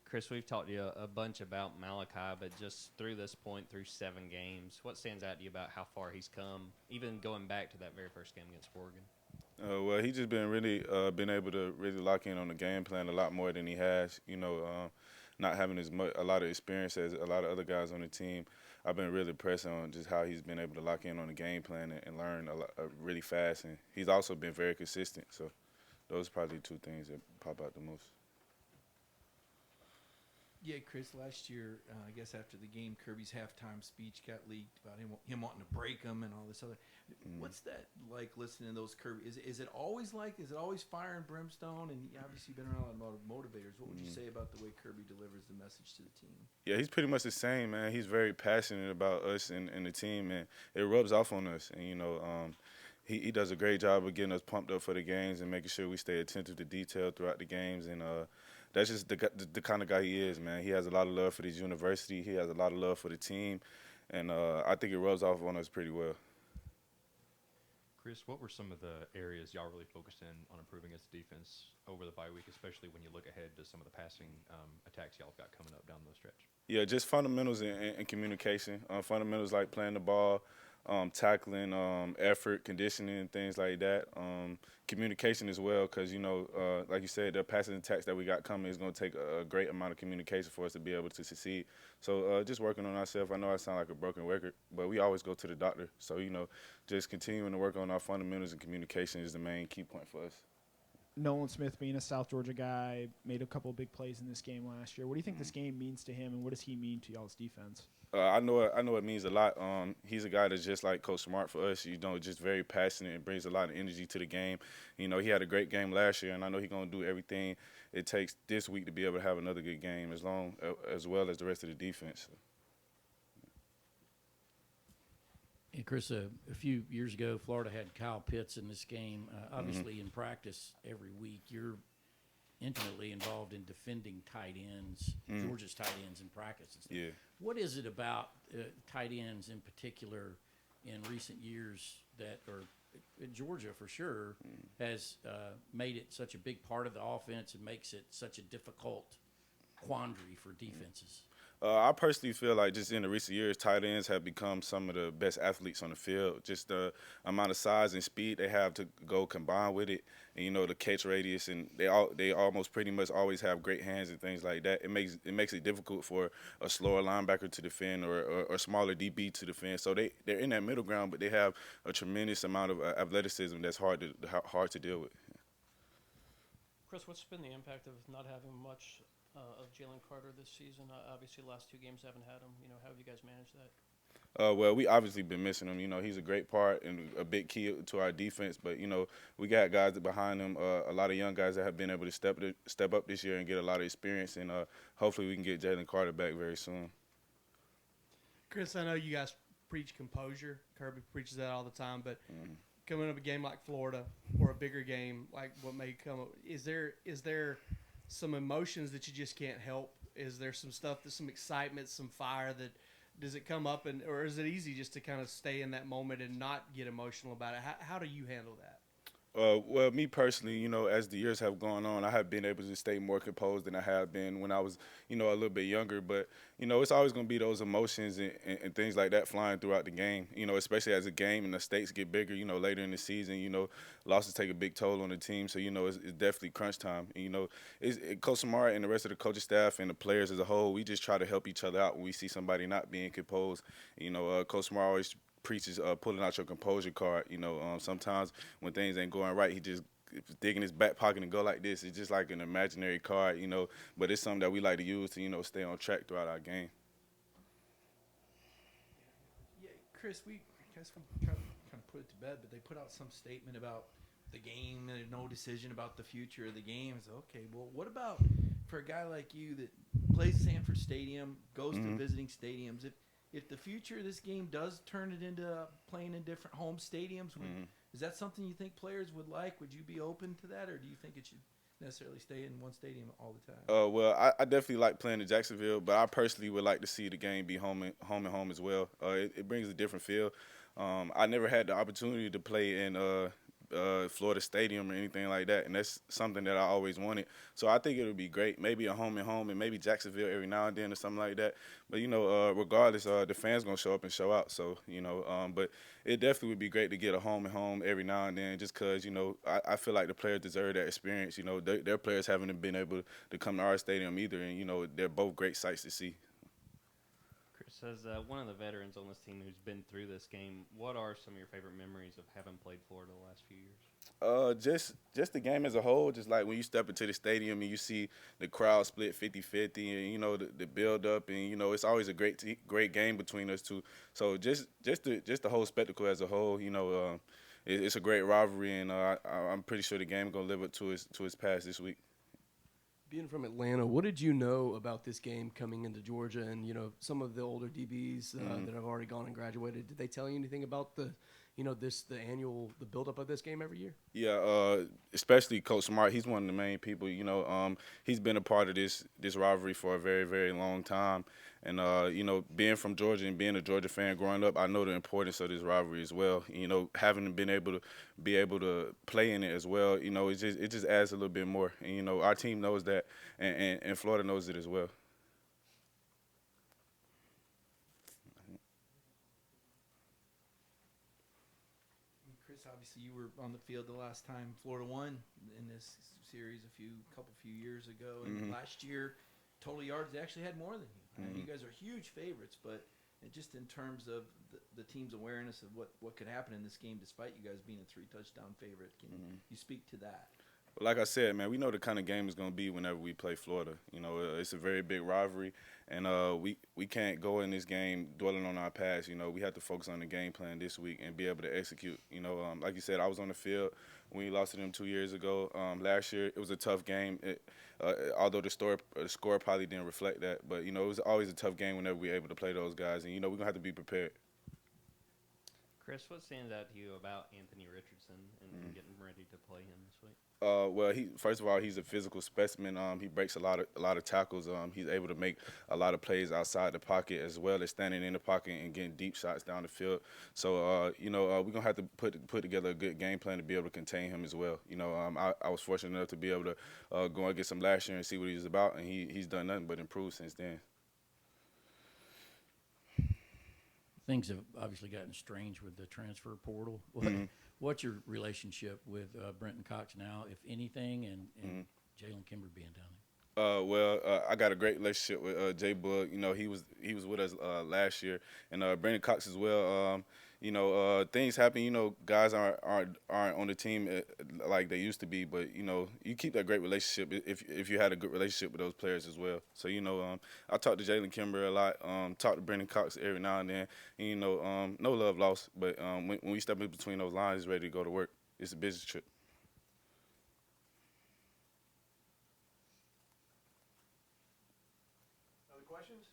Chris, we've talked to you a bunch about Malachi, but just through this point, through 7 games, what stands out to you about how far he's come, even going back to that very first game against Oregon? Well, he just been really been able to really lock in on the game plan a lot more than he has. Not having a lot of experience as a lot of other guys on the team. I've been really impressed on just how he's been able to lock in on the game plan and learn a lot, really fast. And he's also been very consistent. So those are probably two things that pop out the most. Yeah, Chris. Last year, I guess after the game, Kirby's halftime speech got leaked about him wanting to break him and all this other. Mm. What's that like listening to those Kirby? Is it always like? Is it always fire and brimstone? And obviously, you've been around a lot of motivators. What would you Mm. say about the way Kirby delivers the message to the team? Yeah, he's pretty much the same, man. He's very passionate about us and the team, and it rubs off on us. And he does a great job of getting us pumped up for the games and making sure we stay attentive to detail throughout the games. And that's just the kind of guy he is, man. He has a lot of love for this university. He has a lot of love for the team, and I think it rubs off on us pretty well. Chris, what were some of the areas y'all really focused in on improving as a defense over the bye week, especially when you look ahead to some of the passing attacks y'all have got coming up down the stretch? Yeah, just fundamentals and communication. Fundamentals like playing the ball, tackling, effort, conditioning, and things like that. Communication as well, because like you said, the passing attacks that we got coming is going to take a great amount of communication for us to be able to succeed. So just working on ourselves. I know I sound like a broken record, but we always go to the doctor. So just continuing to work on our fundamentals and communication is the main key point for us. Nolan Smith, being a South Georgia guy, made a couple of big plays in this game last year. What do you think this game means to him, and what does he mean to y'all's defense? I know it means a lot. He's a guy that's just like Coach Smart for us. Just very passionate and brings a lot of energy to the game. He had a great game last year, and I know he's gonna do everything it takes this week to be able to have another good game, as well as the rest of the defense. And Chris, a few years ago, Florida had Kyle Pitts in this game. Obviously, in practice every week, you're intimately involved in defending tight ends, Georgia's tight ends in practice and stuff. Yeah. What is it about tight ends in particular in recent years that, or Georgia for sure, has made it such a big part of the offense and makes it such a difficult quandary for defenses? I personally feel like just in the recent years, tight ends have become some of the best athletes on the field. Just the amount of size and speed they have to go combined with it, and the catch radius, and they almost pretty much always have great hands and things like that. It makes it difficult for a slower linebacker to defend or smaller DB to defend. So they're in that middle ground, but they have a tremendous amount of athleticism that's hard to deal with. Chris, what's been the impact of not having much of Jalen Carter this season? Obviously, the last 2 games haven't had him. How have you guys managed that? Well, we obviously been missing him. He's a great part and a big key to our defense. But we got guys behind him, a lot of young guys that have been able to step up this year and get a lot of experience. And hopefully we can get Jalen Carter back very soon. Chris, I know you guys preach composure. Kirby preaches that all the time. But coming up a game like Florida or a bigger game like what may come up, is there some emotions that you just can't help? Is there some stuff, some excitement, some fire that does it come up, or is it easy just to kind of stay in that moment and not get emotional about it? How do you handle that? Well, me personally, as the years have gone on, I have been able to stay more composed than I have been when I was, a little bit younger. But, it's always going to be those emotions and things like that flying throughout the game, especially as a game and the stakes get bigger, later in the season, losses take a big toll on the team. So, it's definitely crunch time. Coach Smart and the rest of the coaching staff and the players as a whole, we just try to help each other out when we see somebody not being composed. Coach Smart always preaches pulling out your composure card. Sometimes when things ain't going right, he just dig in his back pocket and go like this. It's just like an imaginary card, but it's something that we like to use to, stay on track throughout our game. Yeah, Chris, I guess we kind of put it to bed, but they put out some statement about the game and no decision about the future of the games. Okay, well, what about for a guy like you that plays Sanford Stadium, goes to visiting stadiums? If the future of this game does turn it into playing in different home stadiums, is that something you think players would like? Would you be open to that, or do you think it should necessarily stay in one stadium all the time? Well, I definitely like playing in Jacksonville, but I personally would like to see the game be home and home as well. It brings a different feel. I never had the opportunity to play in Florida Stadium or anything like that, and that's something that I always wanted. So I think it would be great. Maybe a home and home, and maybe Jacksonville every now and then or something like that. But regardless, the fans gonna show up and show out. So but it definitely would be great to get a home and home every now and then, just because I feel like the players deserve that experience. Their players haven't been able to come to our stadium either, and they're both great sights to see. Chris, as one of the veterans on this team who's been through this game, what are some of your favorite memories of having played Florida the last few years? Just the game as a whole, just like when you step into the stadium and you see the crowd split 50-50 and the build up, and it's always a great game between us two. So just the whole spectacle as a whole, it's a great rivalry, and I'm pretty sure the game is gonna live up to its past this week. Being from Atlanta, what did you know about this game coming into Georgia, and some of the older DBs that have already gone and graduated? Did they tell you anything about the buildup of this game every year? Yeah, especially Coach Smart. He's one of the main people. He's been a part of this rivalry for a very, very long time. And being from Georgia and being a Georgia fan growing up, I know the importance of this rivalry as well. Having been able to play in it as well, it just adds a little bit more. And our team knows that, and Florida knows it as well. Chris, obviously you were on the field the last time Florida won in this series a couple years ago, and last year total yards they actually had more than you. I know you guys are huge favorites, but just in terms of the team's awareness of what could happen in this game, despite you guys being a 3-touchdown favorite, can you speak to that? Like I said, man, we know the kind of game it's going to be whenever we play Florida. It's a very big rivalry, and we can't go in this game dwelling on our past. We have to focus on the game plan this week and be able to execute. Like you said, I was on the field when we lost to them 2 years ago. Last year, it was a tough game, although the score probably didn't reflect that. But, it was always a tough game whenever we're able to play those guys, and, we're going to have to be prepared. Chris, what stands out to you about Anthony Richardson and getting ready to play him this week? Well, first of all, he's a physical specimen. He breaks a lot of tackles. He's able to make a lot of plays outside the pocket as well as standing in the pocket and getting deep shots down the field. So, we're gonna have to put together a good game plan to be able to contain him as well. I was fortunate enough to be able to go against him last year and see what he was about, and he's done nothing but improve since then. Things have obviously gotten strange with the transfer portal. What's your relationship with Brenton Cox now, if anything, and Jalen Kimber being down there? I got a great relationship with Jay Boog. He was with us last year, and Brenton Cox as well. Things happen. Guys aren't on the team like they used to be, but you keep that great relationship if you had a good relationship with those players as well. So I talk to Jalen Kimber a lot. Talk to Brenton Cox every now and then. And, no love lost, but when we step in between those lines, he's ready to go to work. It's a business trip. Other questions?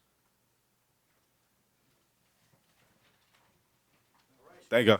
Thank you.